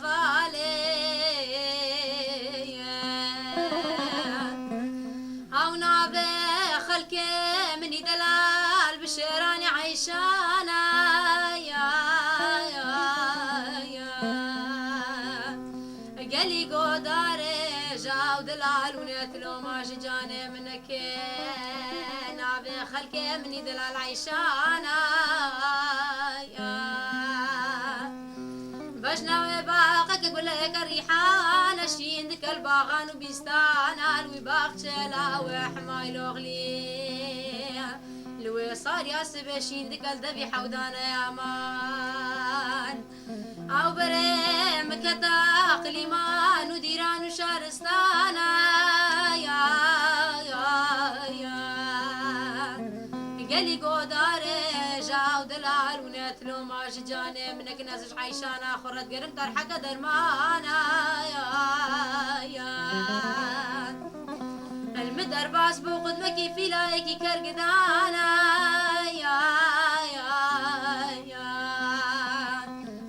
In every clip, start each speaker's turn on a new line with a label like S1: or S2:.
S1: هفالي او نابي خلك مني دلال بشيراني عيشانا قالي قداري جاو دلال ونتلو ما شجاني منك نابي خلك مني دلال عيشانا باش ناوي باقك اقول لك الريحانة شيندك الباغان وبيستانا الوباق تشلا وحمايلو غلي لوي صار يا سبا شيندك الذبيحة ودانا يا مان او بريم كتاق ليمان وديران وشارستانا يا قالي قداري جاو دلال ونتلو ما شجاني منك ناس عيشانا خرت قرم ترحق درمانا يا المدر باس بو قدمكي في لايكي كرقدانا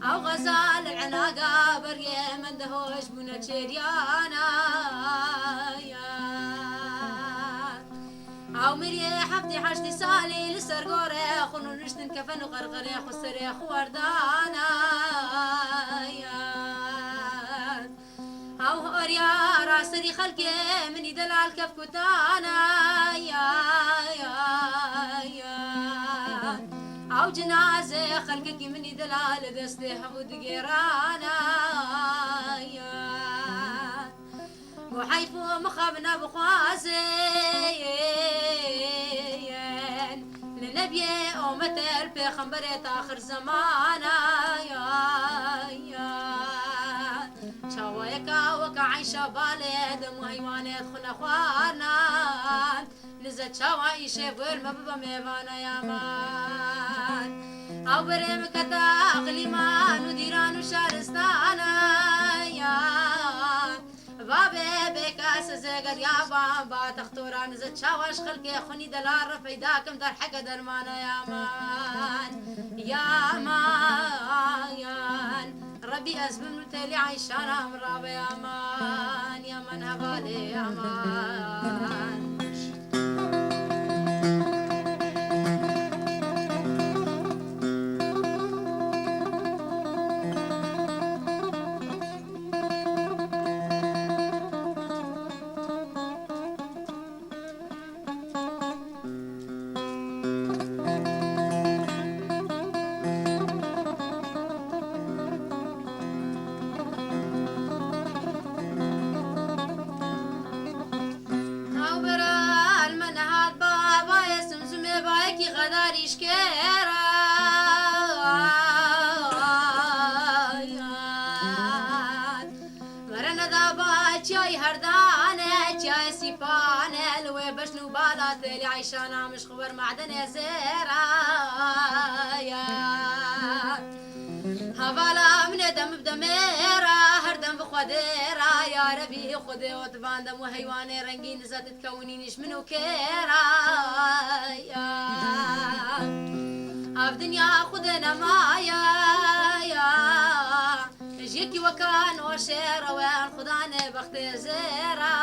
S1: او غزال العناقة برقي من دهوش بنا تشيريانا او مريا حفتي حشتي سالي لسرقوري خنو نشتن كفن وغرغري خسري خوردانا او هوريا راسري خلقي مني دلال كف كتانا او جنازة خلقك مني دلال دستي حمود قيرانا وحيفو مخابنا بخوازين لنبي أمة البيخمبرة آخر زمانا شوايكا وكا عيشة بالي دمو هيوانات خنا خوانا نزت شواي شيفور مبابا ميبانا يا مان او بريم كتا اغليمان وديران وشارستانا بابي بكاس زقر يا بابا تختوران نزت شواش خلقي خني دلار رفيداكم در حق درمانا يا مان يا مان ربي أزمن متلي عيشانا مرابا يا مان يا من هبالي يا مان عيشانا مش خبر معدن يا زيرا هفالا من دم بدميرا هردم بخديرا يا ربي خدي وطبان دم وهيواني رنقين زاد تكونينيش منو كيرا الدنيا خدنا مايا جيكي وكان وشيرا وين خداني بختي زيرا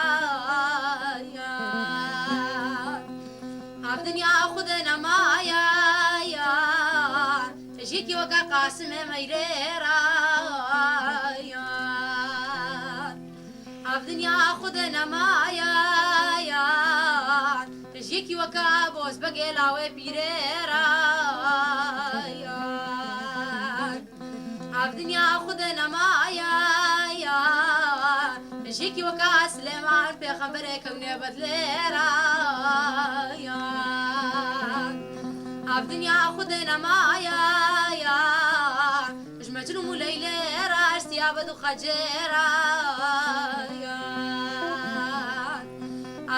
S1: الدنيا خدنا مايا جيكي وكا قاسم ميريرا الدنيا خدنا مايا جيكي وكا بوز بقيلاوي بيريرا الدنيا خدنا مايا جيكي وكا سليمان بيخبري كوني بدليرا الدنيا خدنا مايا جمجنو موليليرا اشتيابد وخجيرا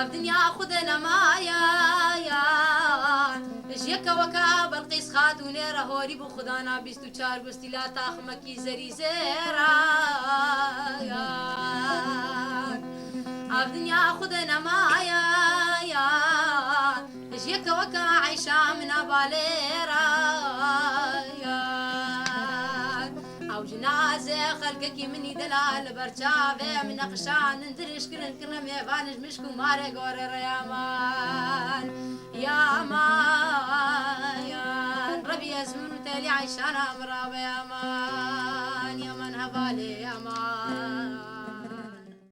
S1: الدنيا خدنا مايا جيكا وكا بلقيس خاتوني رهوري بخدانا بيستو چار بستي لا تاخمكي زري زيرا الدنيا خدنا مايا جيكا وكا عيشا من باليرا او نازي خلقك مني دلال برشافة من نقشان ندرش كرنا ميفانش مشكو ماري غور ريامان يا مان يا ربي يزمن تالي عيشانا مرابا يا مان يا من هبالي يا مان